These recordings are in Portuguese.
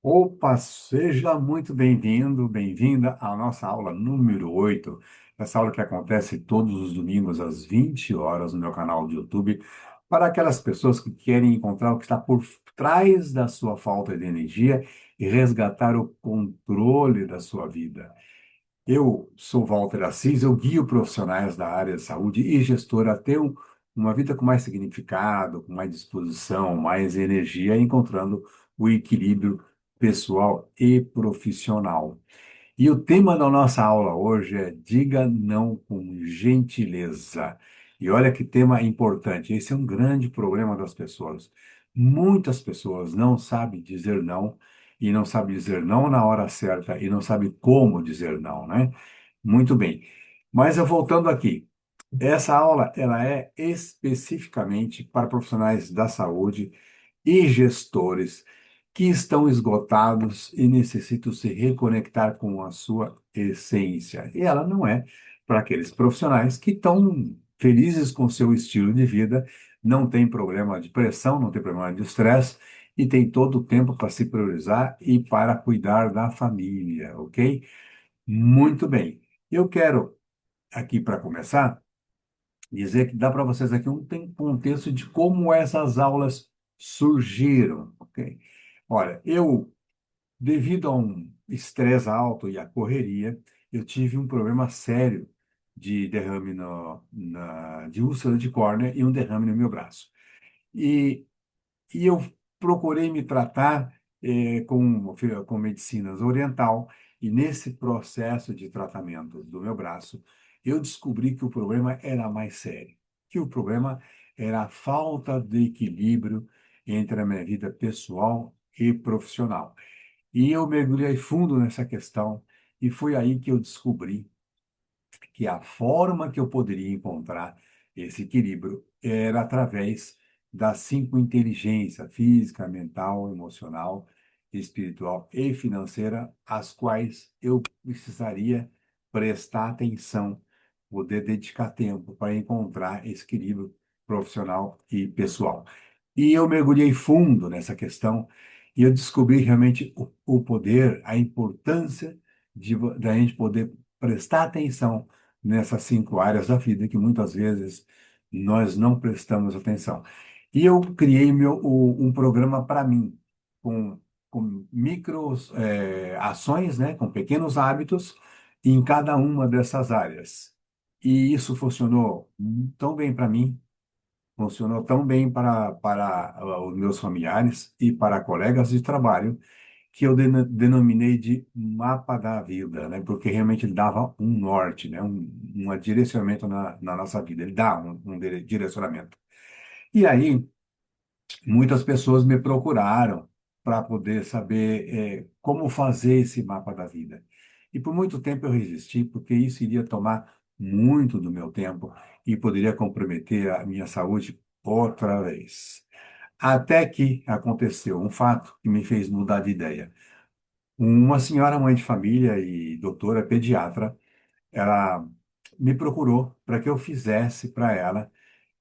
Opa, seja muito bem-vindo, bem-vinda à nossa aula número 8. Essa aula que acontece todos os domingos às 20 horas no meu canal do YouTube, para aquelas pessoas que querem encontrar o que está por trás da sua falta de energia e resgatar o controle da sua vida. Eu sou Walter Assis, eu guio profissionais da área de saúde e gestor a ter uma vida com mais significado, com mais disposição, mais energia, encontrando o equilíbrio pessoal e profissional. E o tema da nossa aula hoje é Diga não com gentileza. E olha que tema importante. Esse é um grande problema das pessoas. Muitas pessoas não sabem dizer não e não sabem dizer não na hora certa e não sabem como dizer não, né? Muito bem. Mas eu voltando aqui. Essa aula ela é especificamente para profissionais da saúde e gestores que estão esgotados e necessitam se reconectar com a sua essência. E ela não é para aqueles profissionais que estão felizes com o seu estilo de vida, não tem problema de pressão, não tem problema de estresse e tem todo o tempo para se priorizar e para cuidar da família, ok? Muito bem. Eu quero aqui para começar dizer que dá para vocês aqui contexto de como essas aulas surgiram, ok? Olha, devido a um estresse alto e a correria, eu tive um problema sério de derrame de úlcera de córnea e um derrame no meu braço. E e eu procurei me tratar com medicinas oriental, e nesse processo de tratamento do meu braço, eu descobri que o problema era mais sério, que o problema era a falta de equilíbrio entre a minha vida pessoal e profissional. E eu mergulhei fundo nessa questão, e foi aí que eu descobri que a forma que eu poderia encontrar esse equilíbrio era através das cinco inteligências: física, mental, emocional, espiritual e financeira, às quais eu precisaria prestar atenção, poder dedicar tempo para encontrar esse equilíbrio profissional e pessoal. E eu mergulhei fundo nessa questão e eu descobri realmente o poder, a importância da gente poder prestar atenção nessas cinco áreas da vida que muitas vezes nós não prestamos atenção. E eu criei um programa para mim, com, com micros, ações, né, com pequenos hábitos em cada uma dessas áreas. E isso funcionou tão bem para mim, funcionou tão bem para os meus familiares e para colegas de trabalho, que eu denominei de mapa da vida, né? Porque realmente ele dava um norte, né? Direcionamento na nossa vida. Ele dá um direcionamento. E aí, muitas pessoas me procuraram para poder saber como fazer esse mapa da vida. E por muito tempo eu resisti, porque isso iria tomar muito do meu tempo e poderia comprometer a minha saúde outra vez. Até que aconteceu um fato que me fez mudar de ideia. Uma senhora mãe de família e doutora pediatra, ela me procurou para que eu fizesse para ela,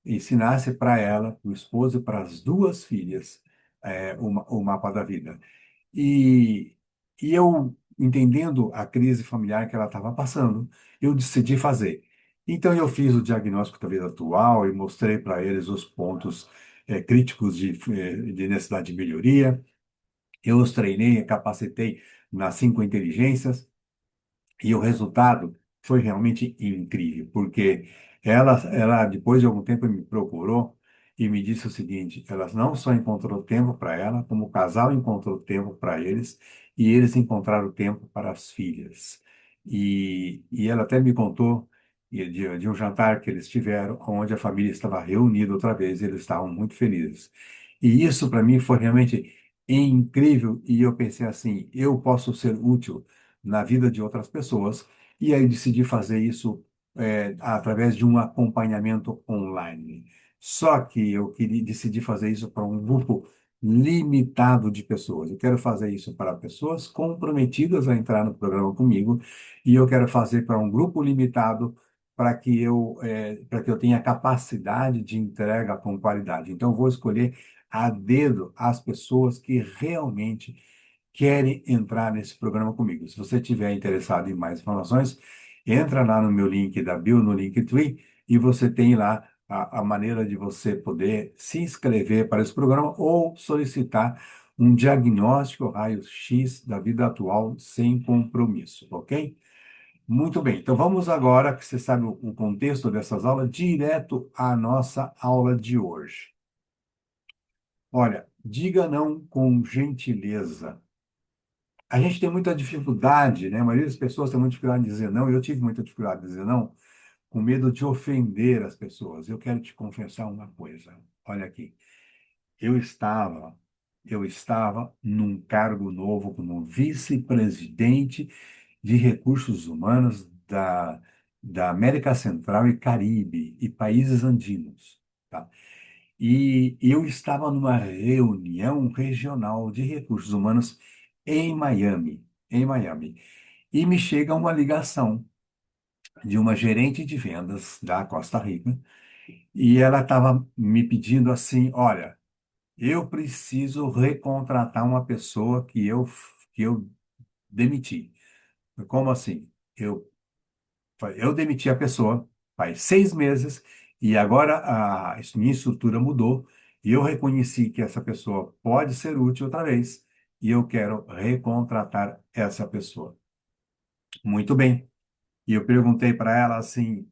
ensinasse para ela, o esposo e para as duas filhas, o mapa da vida. E, e eu, entendendo a crise familiar que ela estava passando, eu decidi fazer. Então, eu fiz o diagnóstico da vida atual e mostrei para eles os pontos, críticos de necessidade de melhoria. Eu os treinei, capacitei nas cinco inteligências, e o resultado foi realmente incrível, porque ela depois de algum tempo, me procurou e me disse o seguinte: ela não só encontrou tempo para ela, como o casal encontrou tempo para eles, e eles encontraram tempo para as filhas. E ela até me contou de um jantar que eles tiveram, onde a família estava reunida outra vez, e eles estavam muito felizes. E isso para mim foi realmente incrível, e eu pensei assim: eu posso ser útil na vida de outras pessoas. E aí decidi fazer isso através de um acompanhamento online. Só que eu decidi fazer isso para um grupo limitado de pessoas. Eu quero fazer isso para pessoas comprometidas a entrar no programa comigo, e eu quero fazer para um grupo limitado, para que eu tenha capacidade de entrega com qualidade. Então, eu vou escolher a dedo as pessoas que realmente querem entrar nesse programa comigo. Se você tiver interessado em mais informações, entra lá no meu link da bio, no Linktree, e você tem lá a maneira de você poder se inscrever para esse programa ou solicitar um diagnóstico raio-x da vida atual sem compromisso, ok? Muito bem, então vamos agora, que você sabe o contexto dessas aulas, direto à nossa aula de hoje. Olha, diga não com gentileza. A gente tem muita dificuldade, né? A maioria das pessoas tem muita dificuldade de dizer não. Eu tive muita dificuldade de dizer não, com medo de ofender as pessoas. Eu quero te confessar uma coisa. Olha aqui, eu estava, eu estava num cargo novo como vice-presidente de recursos humanos da América Central e Caribe e países andinos, tá? E eu estava numa reunião regional de recursos humanos em Miami. E me chega uma ligação de uma gerente de vendas da Costa Rica, e ela estava me pedindo assim, olha, eu preciso recontratar uma pessoa que eu demiti. Como assim? Eu demiti a pessoa faz 6 meses e agora a minha estrutura mudou e eu reconheci que essa pessoa pode ser útil outra vez e eu quero recontratar essa pessoa. Muito bem. E eu perguntei para ela assim,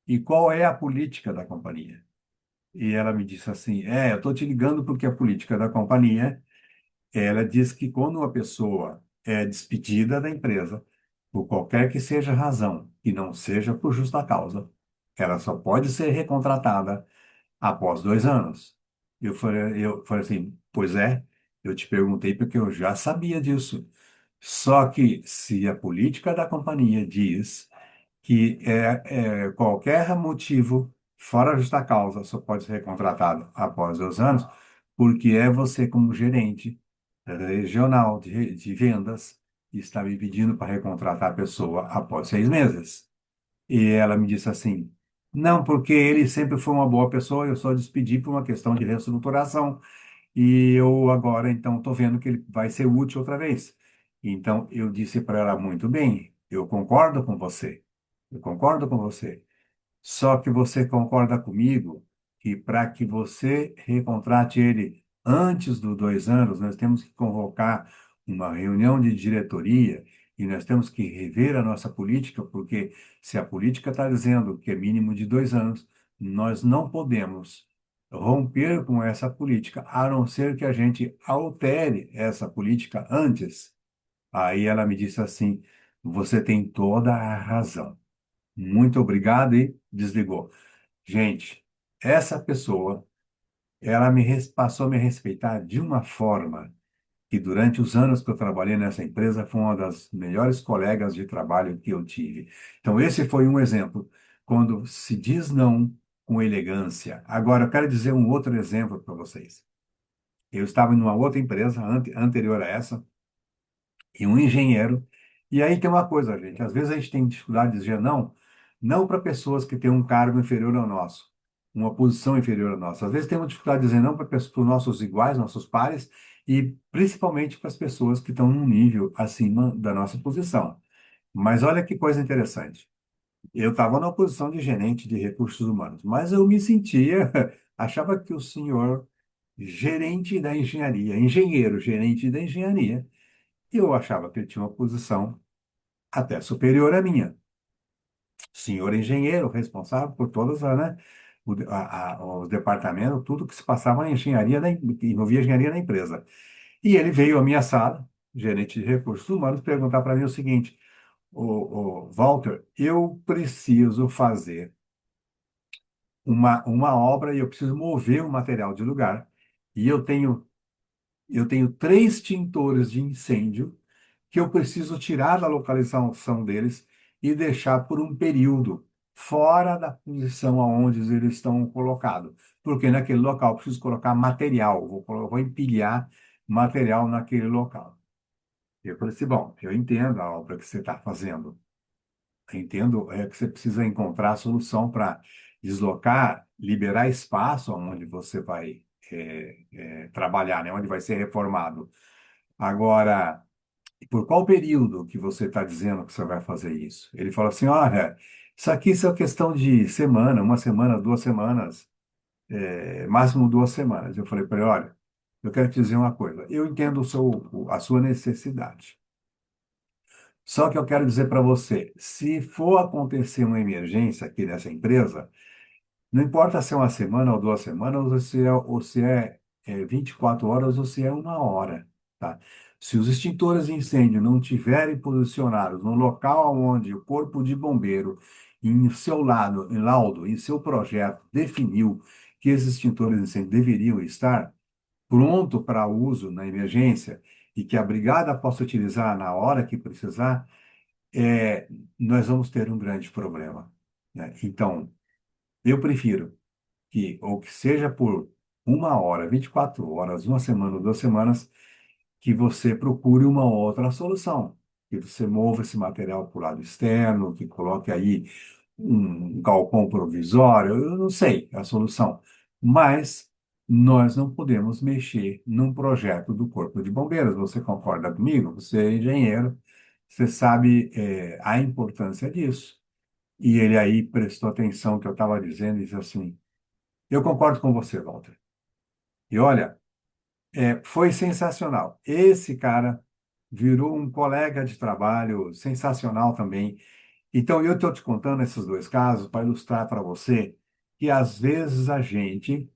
e qual é a política da companhia? E ela me disse assim, eu estou te ligando porque a política da companhia, ela diz que quando uma pessoa é despedida da empresa, por qualquer que seja a razão, e não seja por justa causa, ela só pode ser recontratada após 2 anos. Eu falei assim, pois é, eu te perguntei porque eu já sabia disso. Só que se a política da companhia diz que qualquer motivo fora justa causa só pode ser recontratado após 2 anos, porque é você como gerente regional de vendas está me pedindo para recontratar a pessoa após 6 meses. E ela me disse assim, não, porque ele sempre foi uma boa pessoa, eu só despedi por uma questão de reestruturação. E eu agora, então, estou vendo que ele vai ser útil outra vez. Então, eu disse para ela, muito bem, eu concordo com você. Eu concordo com você. Só que você concorda comigo que para que você recontrate ele antes dos 2 anos, nós temos que convocar uma reunião de diretoria e nós temos que rever a nossa política, porque se a política está dizendo que é mínimo de 2 anos, nós não podemos romper com essa política, a não ser que a gente altere essa política antes. Aí ela me disse assim: você tem toda a razão. Muito obrigado e desligou. Gente, essa pessoa, ela passou a me respeitar de uma forma que durante os anos que eu trabalhei nessa empresa foi uma das melhores colegas de trabalho que eu tive. Então, esse foi um exemplo. Quando se diz não com elegância. Agora, eu quero dizer um outro exemplo para vocês. Eu estava em uma outra empresa anterior a essa, e um engenheiro. E aí tem uma coisa, gente, às vezes a gente tem dificuldade de dizer não, não para pessoas que têm um cargo inferior ao nosso, uma posição inferior à nossa. Às vezes temos dificuldade de dizer não para os nossos iguais, nossos pares, e principalmente para as pessoas que estão num nível acima da nossa posição. Mas olha que coisa interessante. Eu estava na posição de gerente de recursos humanos, mas eu me sentia, achava que o senhor gerente da engenharia, engenheiro gerente da engenharia, e eu achava que ele tinha uma posição até superior à minha. Senhor engenheiro, responsável por todas né, os departamentos, tudo que se passava na engenharia, que envolvia engenharia na empresa. E ele veio à minha sala, gerente de recursos humanos, perguntar para mim o seguinte: Walter, eu preciso fazer uma obra e eu preciso mover o material de lugar. E eu tenho 3 extintores de incêndio que eu preciso tirar da localização deles e deixar por um período fora da posição aonde eles estão colocados. Porque naquele local eu preciso colocar material, vou empilhar material naquele local. Eu falei assim, bom, eu entendo a obra que você está fazendo. Eu entendo que você precisa encontrar a solução para deslocar, liberar espaço onde você vai trabalhar, né, onde vai ser reformado. Agora, por qual período que você está dizendo que você vai fazer isso? Ele falou assim, olha, isso é questão de semana, uma semana, 2 semanas, máximo 2 semanas. Eu falei para ele, olha, eu quero te dizer uma coisa, eu entendo a sua necessidade. Só que eu quero dizer para você, se for acontecer uma emergência aqui nessa empresa, não importa se é uma semana ou 2 semanas, ou se é 24 horas ou se é 1 hora, tá? Se os extintores de incêndio não estiverem posicionados no local onde o corpo de bombeiro, em seu lado, em laudo, em seu projeto, definiu que esses extintores de incêndio deveriam estar pronto para uso na emergência e que a brigada possa utilizar na hora que precisar, nós vamos ter um grande problema, né? Então, eu prefiro ou que seja por 1 hora, 24 horas, uma semana ou 2 semanas, que você procure uma outra solução. Que você mova esse material para o lado externo, que coloque aí um galpão provisório, eu não sei a solução. Mas nós não podemos mexer num projeto do Corpo de Bombeiros. Você concorda comigo? Você é engenheiro, você sabe, a importância disso. E ele aí prestou atenção no que eu estava dizendo e disse assim, eu concordo com você, Walter. E olha, foi sensacional. Esse cara virou um colega de trabalho sensacional também. Então, eu estou te contando esses dois casos para ilustrar para você que às vezes a gente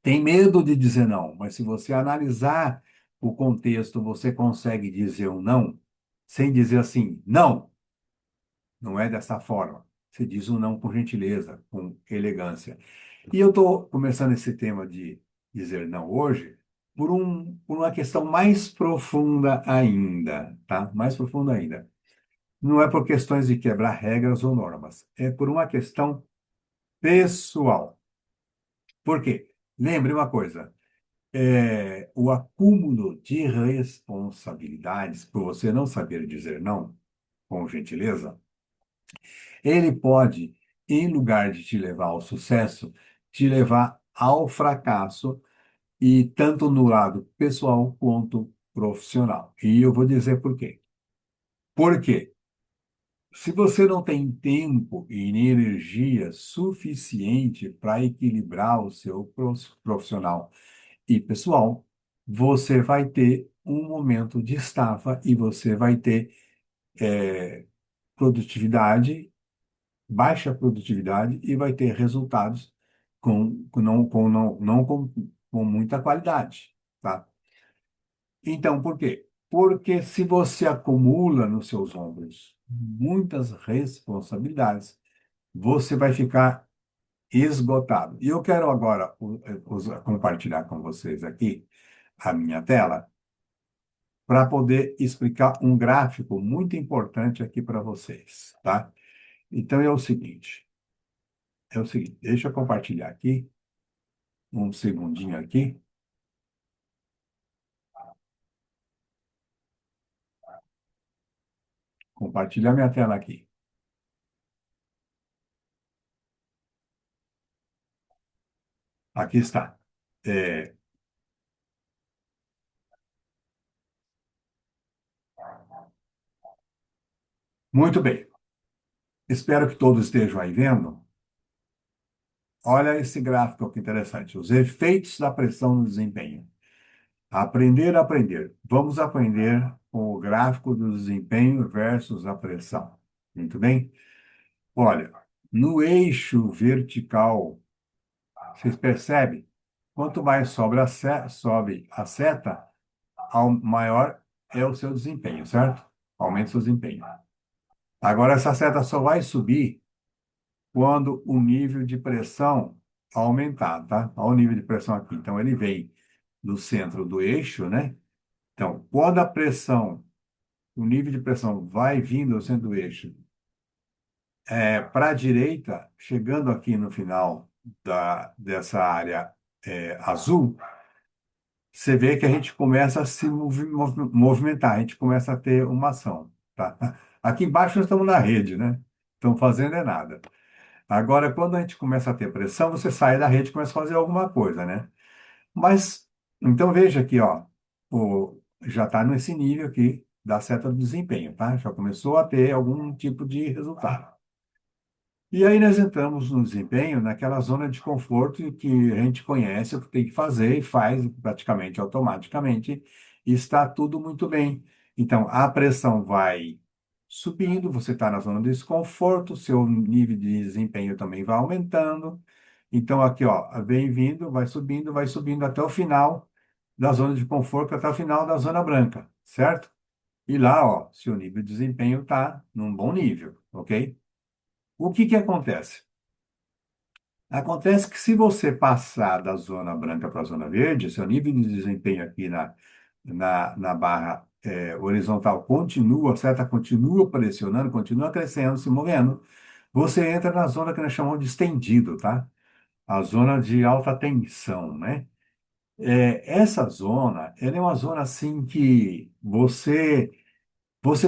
tem medo de dizer não, mas se você analisar o contexto, você consegue dizer um não sem dizer assim, não. Não é dessa forma. Você diz um não com gentileza, com elegância. E eu estou começando esse tema de dizer não hoje por uma questão mais profunda ainda, tá? Mais profunda ainda. Não é por questões de quebrar regras ou normas, é por uma questão pessoal. Por quê? Lembre uma coisa, o acúmulo de responsabilidades, por você não saber dizer não com gentileza, ele pode, em lugar de te levar ao sucesso, te levar ao fracasso, e tanto no lado pessoal quanto profissional. E eu vou dizer por quê. Por quê? Se você não tem tempo e energia suficiente para equilibrar o seu profissional e pessoal, você vai ter um momento de estafa e você vai ter produtividade baixa produtividade e vai ter resultados com muita qualidade, tá? Então, por quê? Porque se você acumula nos seus ombros muitas responsabilidades, você vai ficar esgotado. E eu quero agora compartilhar com vocês aqui a minha tela para poder explicar um gráfico muito importante aqui para vocês, tá? Então é o seguinte, deixa eu compartilhar aqui. Um segundinho aqui. Compartilhar minha tela aqui. Aqui está. É, muito bem. Espero que todos estejam aí vendo. Olha esse gráfico que interessante. Os efeitos da pressão no desempenho. Aprender a aprender. Vamos aprender com o gráfico do desempenho versus a pressão. Muito bem? Olha, no eixo vertical, vocês percebem? Quanto mais sobe a seta, maior é o seu desempenho, certo? Aumenta o seu desempenho. Agora, essa seta só vai subir quando o nível de pressão aumentar, tá? Olha o nível de pressão aqui. Então, ele vem do centro do eixo, né? Então, quando o nível de pressão vai vindo do centro do eixo para a direita, chegando aqui no final dessa área azul, você vê que a gente começa a se movimentar, a gente começa a ter uma ação, tá? Aqui embaixo nós estamos na rede, né? Estamos fazendo é nada. Agora, quando a gente começa a ter pressão, você sai da rede e começa a fazer alguma coisa, né? Mas, então veja aqui, ó, já está nesse nível aqui da seta do desempenho, tá? Já começou a ter algum tipo de resultado. E aí nós entramos no desempenho, naquela zona de conforto que a gente conhece o que tem que fazer e faz praticamente automaticamente, e está tudo muito bem. Então, a pressão vai subindo, você está na zona de desconforto, seu nível de desempenho também vai aumentando. Então, aqui, ó, vem vindo, vai subindo até o final da zona de conforto, até o final da zona branca, certo? E lá, ó, seu nível de desempenho está num bom nível, ok? O que que acontece? Acontece que se você passar da zona branca para a zona verde, seu nível de desempenho aqui na barra horizontal continua, a seta continua pressionando, continua crescendo, se movendo, você entra na zona que nós chamamos de estendido, tá? A zona de alta tensão, né? Essa zona, ela é uma zona assim que você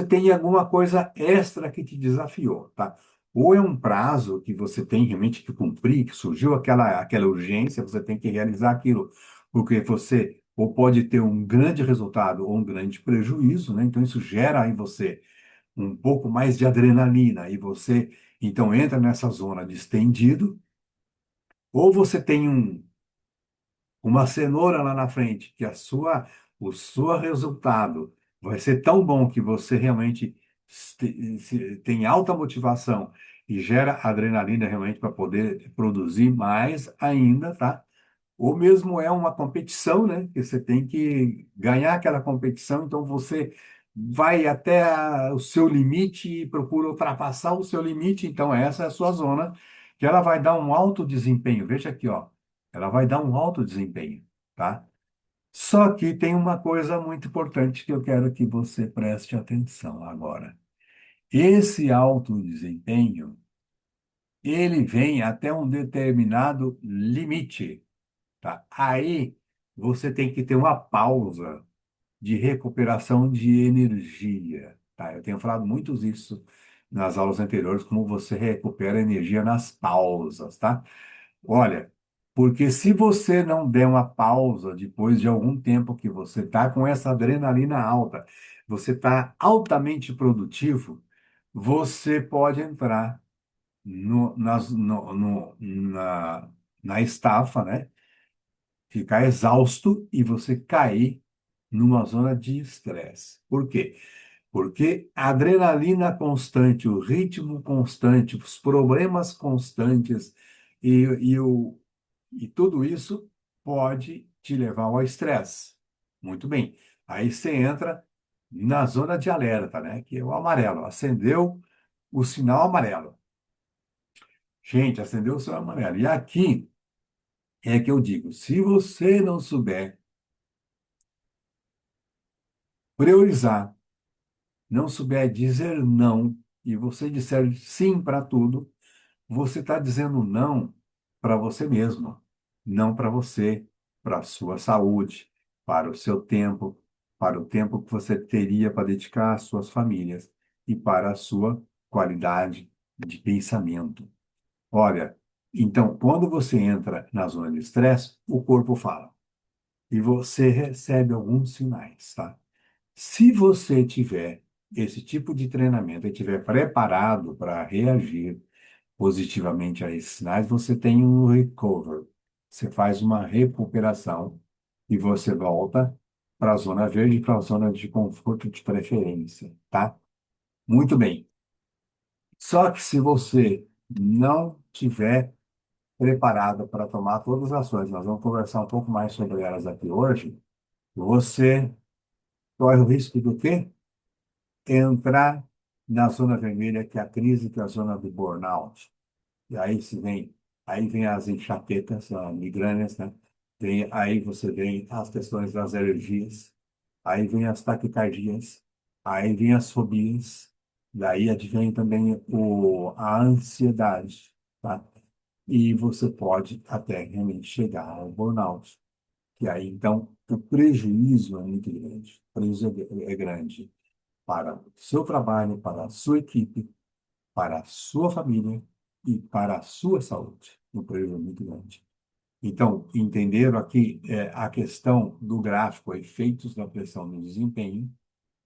tem alguma coisa extra que te desafiou, tá? Ou é um prazo que você tem realmente que cumprir, que surgiu aquela urgência, você tem que realizar aquilo, porque você ou pode ter um grande resultado ou um grande prejuízo, né? Então isso gera em você um pouco mais de adrenalina e você então entra nessa zona de estendido, ou você tem uma cenoura lá na frente, que o seu resultado vai ser tão bom que você realmente tem alta motivação e gera adrenalina realmente para poder produzir mais ainda, tá? Ou mesmo é uma competição, né? Que você tem que ganhar aquela competição, então você vai até o seu limite e procura ultrapassar o seu limite, então essa é a sua zona, que ela vai dar um alto desempenho. Veja aqui, ó, ela vai dar um alto desempenho, tá? Só que tem uma coisa muito importante que eu quero que você preste atenção agora. Esse alto desempenho, ele vem até um determinado limite. Tá? Aí você tem que ter uma pausa de recuperação de energia. Tá? Eu tenho falado muito isso nas aulas anteriores, como você recupera energia nas pausas, tá? Olha, porque se você não der uma pausa depois de algum tempo que você está com essa adrenalina alta, você está altamente produtivo, você pode entrar na estafa, né? Ficar exausto e você cair numa zona de estresse. Por quê? Porque a adrenalina constante, o ritmo constante, os problemas constantes e, e, o, e tudo isso pode te levar ao estresse. Muito bem. Aí você entra na zona de alerta, né? Que é o amarelo. Acendeu o sinal amarelo. Gente, acendeu o sinal amarelo. E aqui é que eu digo, se você não souber priorizar, não souber dizer não, e você disser sim para tudo, você está dizendo não para você mesmo, não para você, para a sua saúde, para o seu tempo, para o tempo que você teria para dedicar às suas famílias e para a sua qualidade de pensamento. Olha, então, quando você entra na zona de estresse, o corpo fala e você recebe alguns sinais, tá? Se você tiver esse tipo de treinamento e estiver preparado para reagir positivamente a esses sinais, você tem um recover. Você faz uma recuperação e você volta para a zona verde, para a zona de conforto de preferência, tá? Muito bem. Só que se você não tiver preparado para tomar todas as ações, nós vamos conversar um pouco mais sobre elas aqui hoje, você corre o risco do quê? Entrar na zona vermelha, que é a crise, que é a zona do burnout. E aí vem as enxaquecas, as migrânias, né? Aí você vem as questões das alergias, aí vem as taquicardias, aí vem as fobias, daí advém também a ansiedade, tá? E você pode até realmente chegar ao burnout. E aí, então, o prejuízo é muito grande. O prejuízo é grande para o seu trabalho, para a sua equipe, para a sua família e para a sua saúde. Um prejuízo muito grande. Então, entenderam aqui a questão do gráfico, efeitos da pressão no desempenho,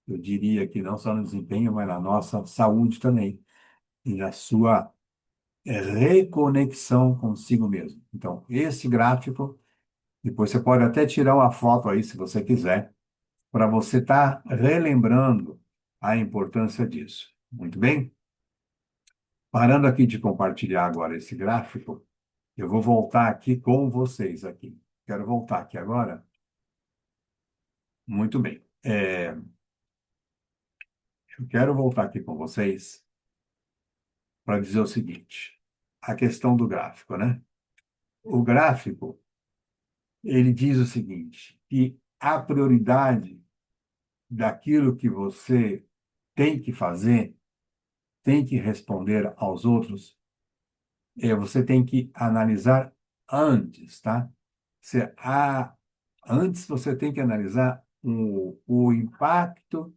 eu diria que não só no desempenho, mas na nossa saúde também, e na sua reconexão consigo mesmo. Então, esse gráfico, depois você pode até tirar uma foto aí, se você quiser, para você estar relembrando a importância disso. Muito bem? Parando aqui de compartilhar agora esse gráfico, eu vou voltar aqui com vocês aqui. Quero voltar aqui agora. Muito bem. Eu quero voltar aqui com vocês para dizer o seguinte: a questão do gráfico, né? O gráfico, ele diz o seguinte, que a prioridade daquilo que você tem que fazer, tem que responder aos outros, você tem que analisar antes, tá? Você, antes você tem que analisar o impacto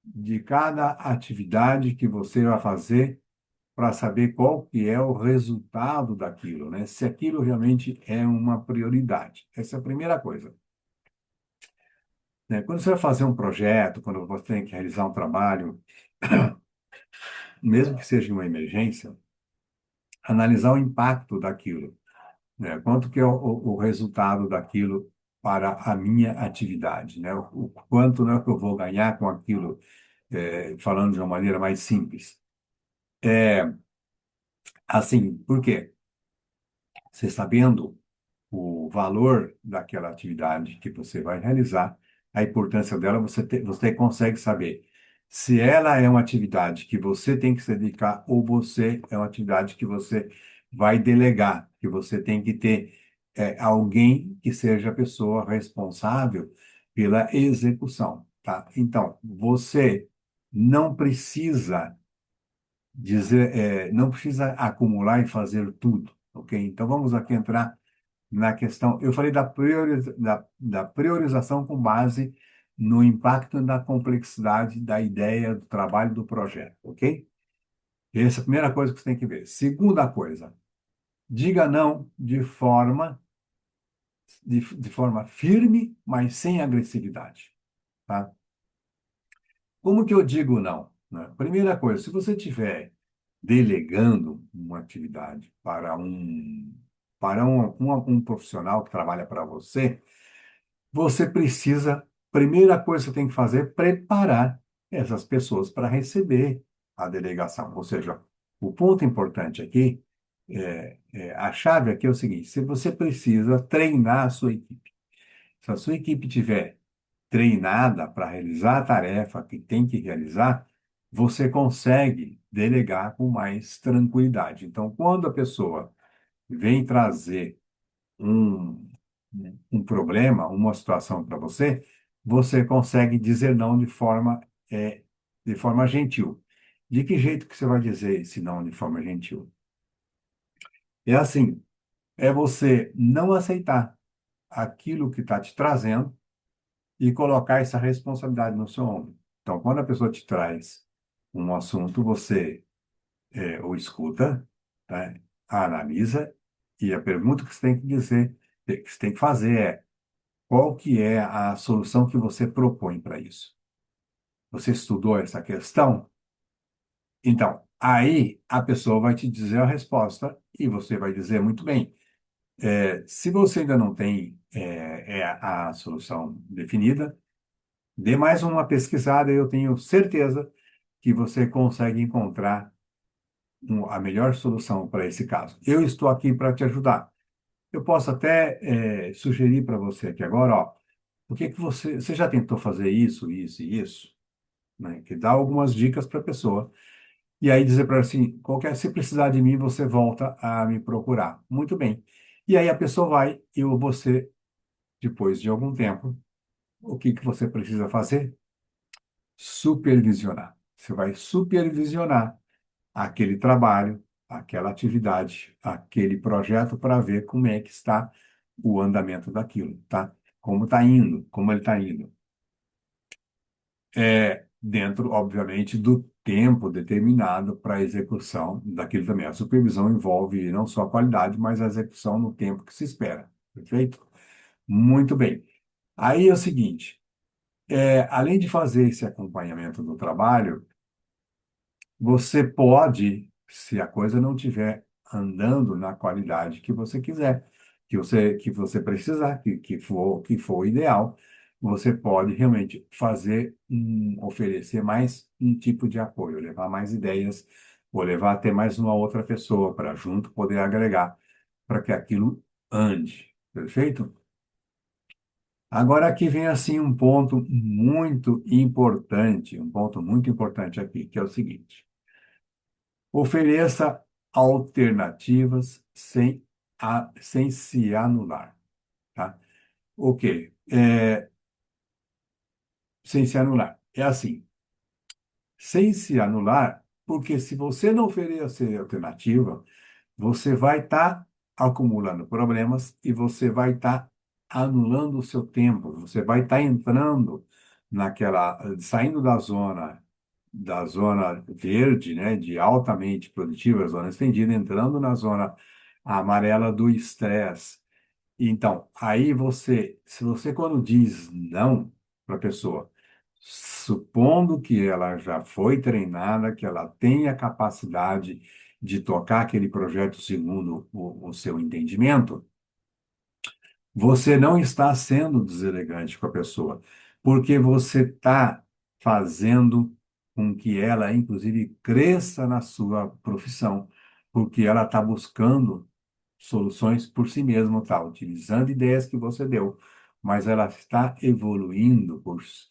de cada atividade que você vai fazer para saber qual que é o resultado daquilo, né? Se aquilo realmente é uma prioridade. Essa é a primeira coisa, né? Quando você vai fazer um projeto, quando você tem que realizar um trabalho, mesmo que seja uma emergência, analisar o impacto daquilo, né? Quanto que é o resultado daquilo para a minha atividade, né? O quanto, né, que eu vou ganhar com aquilo, falando de uma maneira mais simples. Assim, por quê? Você sabendo o valor daquela atividade que você vai realizar, a importância dela, você consegue saber se ela é uma atividade que você tem que se dedicar ou você é uma atividade que você vai delegar, que você tem que ter alguém que seja a pessoa responsável pela execução, tá? Então, você não precisa não precisa acumular e fazer tudo, ok? Então, vamos aqui entrar na questão. Eu falei da priorização com base no impacto e na complexidade da ideia, do trabalho, do projeto, ok? Essa é a primeira coisa que você tem que ver. Segunda coisa, diga não de forma firme, mas sem agressividade, tá? Como que eu digo não, né? Primeira coisa, se você tiver delegando uma atividade para um profissional que trabalha para você, você precisa, primeira coisa que você tem que fazer é preparar essas pessoas para receber a delegação. Ou seja, o ponto importante aqui, a chave aqui é o seguinte: se você precisa treinar a sua equipe, se a sua equipe tiver treinada para realizar a tarefa que tem que realizar, você consegue delegar com mais tranquilidade. Então, quando a pessoa vem trazer um, um problema, uma situação para você, você consegue dizer não de forma gentil. De que jeito que você vai dizer esse não de forma gentil? É assim, é você não aceitar aquilo que está te trazendo e colocar essa responsabilidade no seu ombro. Então, quando a pessoa te traz um assunto, você o escuta, tá? Analisa, e a pergunta que você tem que dizer, que você tem que fazer é: qual que é a solução que você propõe para isso? Você estudou essa questão? Então, aí a pessoa vai te dizer a resposta e você vai dizer muito bem. Se você ainda não tem a solução definida, dê mais uma pesquisada e eu tenho certeza que você consegue encontrar a melhor solução para esse caso. Eu estou aqui para te ajudar. Eu posso até sugerir para você aqui agora, ó, o que que você já tentou fazer isso, isso e isso, né? Que dá algumas dicas para a pessoa. E aí dizer para ela assim, se precisar de mim, você volta a me procurar. Muito bem. E aí a pessoa vai e você, depois de algum tempo, o que que você precisa fazer? Supervisionar. Você vai supervisionar aquele trabalho, aquela atividade, aquele projeto para ver como é que está o andamento daquilo, tá? Como está indo, como ele está indo. Dentro, obviamente, do tempo determinado para a execução daquilo também. A supervisão envolve não só a qualidade, mas a execução no tempo que se espera. Perfeito? Muito bem. Aí é o seguinte, além de fazer esse acompanhamento do trabalho, você pode, se a coisa não estiver andando na qualidade que você quiser, que você precisar, que for o ideal, você pode realmente oferecer mais um tipo de apoio, levar mais ideias, ou levar até mais uma outra pessoa para junto poder agregar para que aquilo ande. Perfeito? Agora aqui vem assim um ponto muito importante aqui, que é o seguinte. Ofereça alternativas sem se anular, tá? O quê? Sem se anular. É assim, sem se anular, porque se você não oferecer alternativa, você vai estar acumulando problemas e você vai estar anulando o seu tempo, você vai estar entrando saindo da zona verde, né, de altamente produtiva, zona estendida, entrando na zona amarela do estresse. Então, aí se você quando diz não para a pessoa, supondo que ela já foi treinada, que ela tem a capacidade de tocar aquele projeto segundo o seu entendimento, você não está sendo deselegante com a pessoa, porque você está fazendo com que ela, inclusive, cresça na sua profissão, porque ela está buscando soluções por si mesma, está utilizando ideias que você deu, mas ela está evoluindo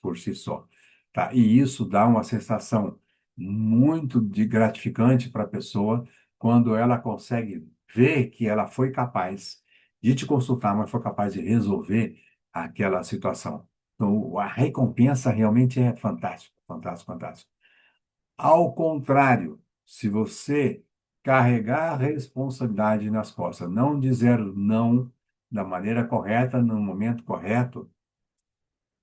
por si só, tá? E isso dá uma sensação muito de gratificante para a pessoa quando ela consegue ver que ela foi capaz de te consultar, mas foi capaz de resolver aquela situação. Então, a recompensa realmente é fantástica, fantástico, fantástico. Ao contrário, se você carregar a responsabilidade nas costas, não dizer não da maneira correta, no momento correto,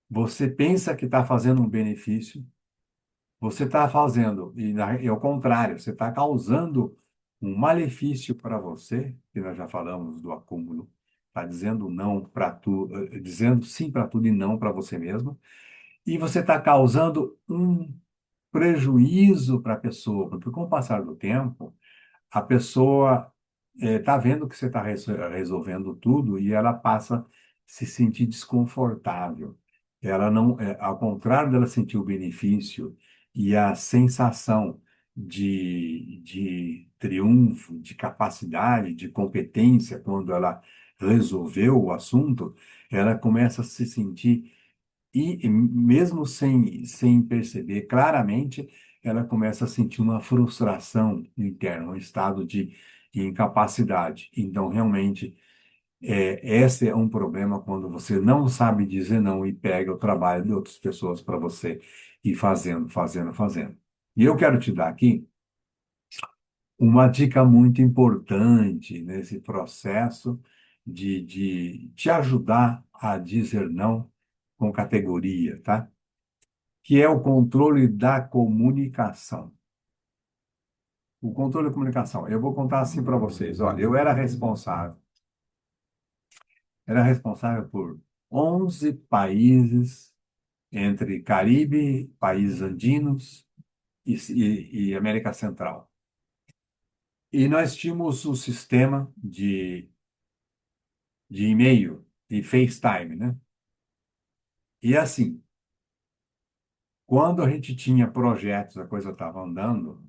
você pensa que está fazendo um benefício, você está fazendo, e ao contrário, você está causando um malefício para você, que nós já falamos do acúmulo, está dizendo não para tudo, dizendo sim para tudo e não para você mesmo, e você está causando um prejuízo para a pessoa, porque com o passar do tempo, a pessoa está vendo que você está resolvendo tudo e ela passa a se sentir desconfortável. Ela não, ao contrário dela sentir o benefício e a sensação de triunfo, de capacidade, de competência quando ela resolveu o assunto, ela começa a se sentir e mesmo sem perceber claramente, ela começa a sentir uma frustração interna, um estado de incapacidade. Então, realmente, esse é um problema quando você não sabe dizer não e pega o trabalho de outras pessoas para você ir fazendo, fazendo, fazendo. E eu quero te dar aqui uma dica muito importante nesse processo de te ajudar a dizer não com categoria, tá? Que é o controle da comunicação. O controle da comunicação. Eu vou contar assim para vocês. Olha, eu era responsável por 11 países entre Caribe, países andinos e América Central. E nós tínhamos o sistema de e-mail e FaceTime, né? E assim, quando a gente tinha projetos, a coisa estava andando,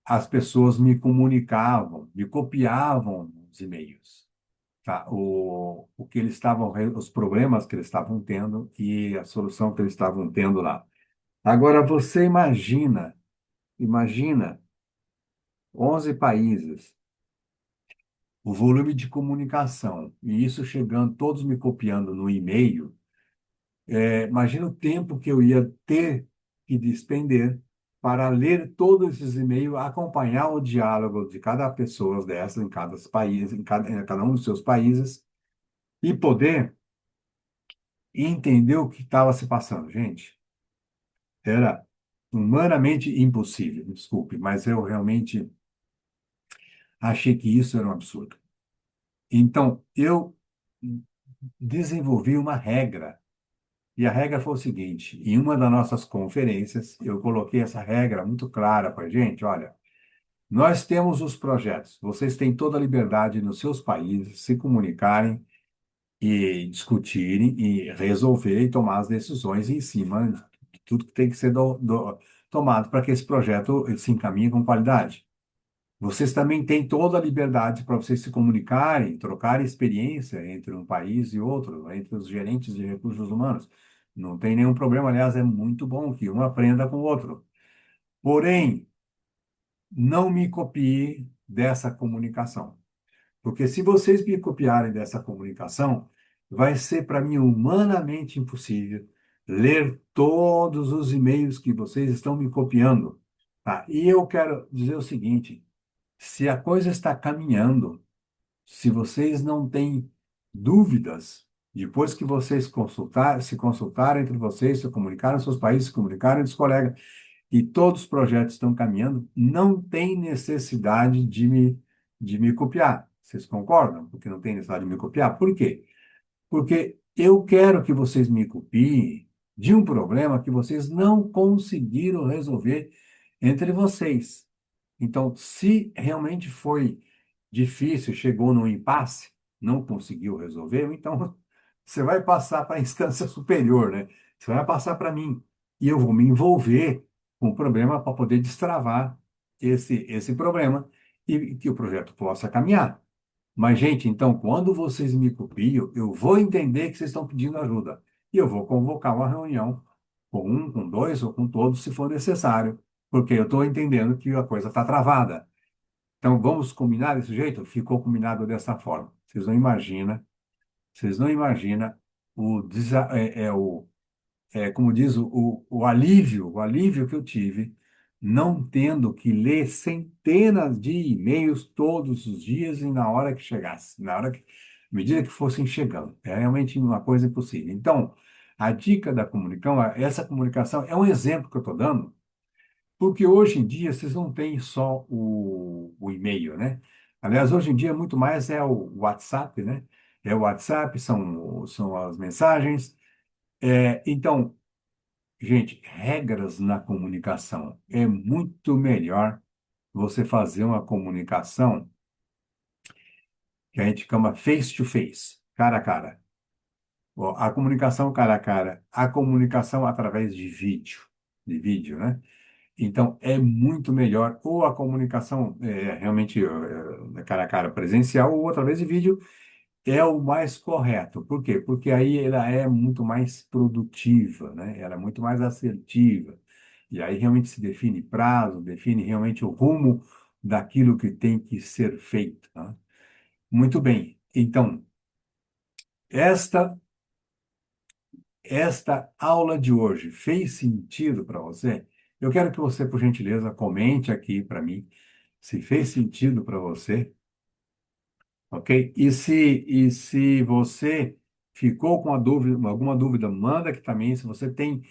as pessoas me comunicavam, me copiavam os e-mails, tá? O que eles os problemas que eles estavam tendo e a solução que eles estavam tendo lá. Agora você imagina 11 países, o volume de comunicação e isso chegando, todos me copiando no e-mail. Imagina o tempo que eu ia ter que despender para ler todos esses e-mails, acompanhar o diálogo de cada pessoa dessas em cada país, em cada um dos seus países, e poder entender o que estava se passando, gente. Era. humanamente impossível, desculpe, mas eu realmente achei que isso era um absurdo. Então, eu desenvolvi uma regra. E a regra foi o seguinte: em uma das nossas conferências, eu coloquei essa regra muito clara para a gente. Olha, nós temos os projetos, vocês têm toda a liberdade nos seus países se comunicarem e discutirem e resolver e tomar as decisões em cima de tudo que tem que ser tomado para que esse projeto se encaminhe com qualidade. Vocês também têm toda a liberdade para vocês se comunicarem, trocarem experiência entre um país e outro, entre os gerentes de recursos humanos. Não tem nenhum problema, aliás, é muito bom que um aprenda com o outro. Porém, não me copie dessa comunicação. Porque se vocês me copiarem dessa comunicação, vai ser para mim humanamente impossível ler todos os e-mails que vocês estão me copiando. Tá? E eu quero dizer o seguinte: se a coisa está caminhando, se vocês não têm dúvidas, depois que vocês se consultarem entre vocês, se comunicarem nos seus países, se comunicarem entre os colegas, e todos os projetos estão caminhando, não tem necessidade de me copiar. Vocês concordam? Porque não tem necessidade de me copiar. Por quê? Porque eu quero que vocês me copiem de um problema que vocês não conseguiram resolver entre vocês. Então, se realmente foi difícil, chegou num impasse, não conseguiu resolver, então você vai passar para a instância superior, né? Você vai passar para mim. E eu vou me envolver com o problema para poder destravar esse problema e que o projeto possa caminhar. Mas, gente, então, quando vocês me copiam, eu vou entender que vocês estão pedindo ajuda. E eu vou convocar uma reunião com um, com dois ou com todos, se for necessário, porque eu estou entendendo que a coisa está travada. Então, vamos combinar desse jeito? Ficou combinado dessa forma. Vocês não imaginam como diz o alívio que eu tive não tendo que ler centenas de e-mails todos os dias e na hora que chegasse, à medida que fossem chegando. É realmente uma coisa impossível. Então, a dica da comunicação, essa comunicação é um exemplo que eu estou dando, porque hoje em dia vocês não têm só o e-mail, né? Aliás, hoje em dia muito mais é o WhatsApp, né? É o WhatsApp, são as mensagens. Então, gente, regras na comunicação. É muito melhor você fazer uma comunicação que a gente chama face to face, cara a cara. Ó, a comunicação cara a cara, a comunicação através de vídeo, né? Então, é muito melhor, ou a comunicação realmente cara a cara presencial, ou através de vídeo, é o mais correto. Por quê? Porque aí ela é muito mais produtiva, né? Ela é muito mais assertiva. E aí realmente se define prazo, define realmente o rumo daquilo que tem que ser feito, tá? Muito bem. Então, esta esta aula de hoje fez sentido para você? Eu quero que você, por gentileza, comente aqui para mim se fez sentido para você. Ok? E se você ficou com alguma dúvida, manda aqui também. Se você tem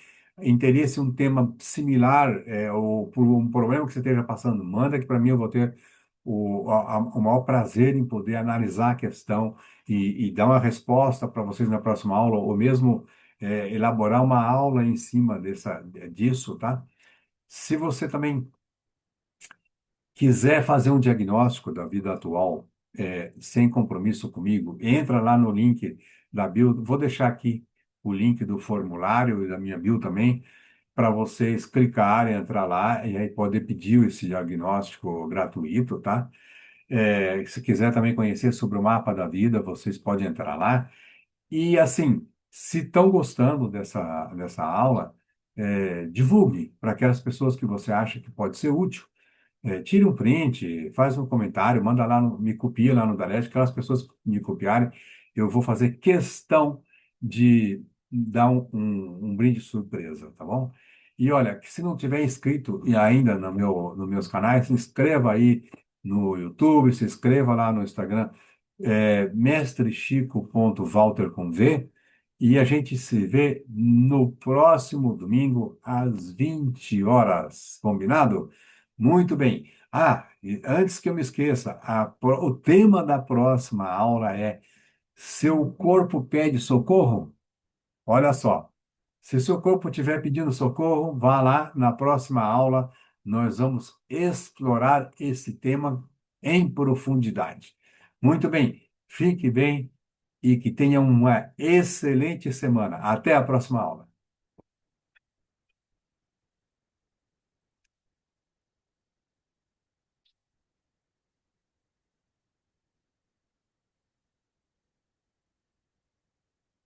interesse em um tema similar, ou por um problema que você esteja passando, manda aqui para mim. Eu vou ter o maior prazer em poder analisar a questão e dar uma resposta para vocês na próxima aula, ou mesmo elaborar uma aula em cima disso, tá? Se você também quiser fazer um diagnóstico da vida atual, sem compromisso comigo, entra lá no link da bio. Vou deixar aqui o link do formulário e da minha bio também, para vocês clicarem, entrar lá e aí poder pedir esse diagnóstico gratuito, tá? Se quiser também conhecer sobre o mapa da vida, vocês podem entrar lá. E assim, se estão gostando dessa aula, divulgue para aquelas pessoas que você acha que pode ser útil. Tire um print, faz um comentário, manda lá, me copia lá no Dalete, aquelas pessoas que me copiarem, eu vou fazer questão de dar um brinde surpresa, tá bom? E olha, que se não tiver inscrito e ainda nos meus canais, se inscreva aí no YouTube, se inscreva lá no Instagram, mestrechico.walter com V, E a gente se vê no próximo domingo, às 20 horas. Combinado? Muito bem. Ah, e antes que eu me esqueça, o tema da próxima aula é: seu corpo pede socorro? Olha só. Se seu corpo estiver pedindo socorro, vá lá na próxima aula. Nós vamos explorar esse tema em profundidade. Muito bem. Fique bem e que tenha uma excelente semana. Até a próxima aula.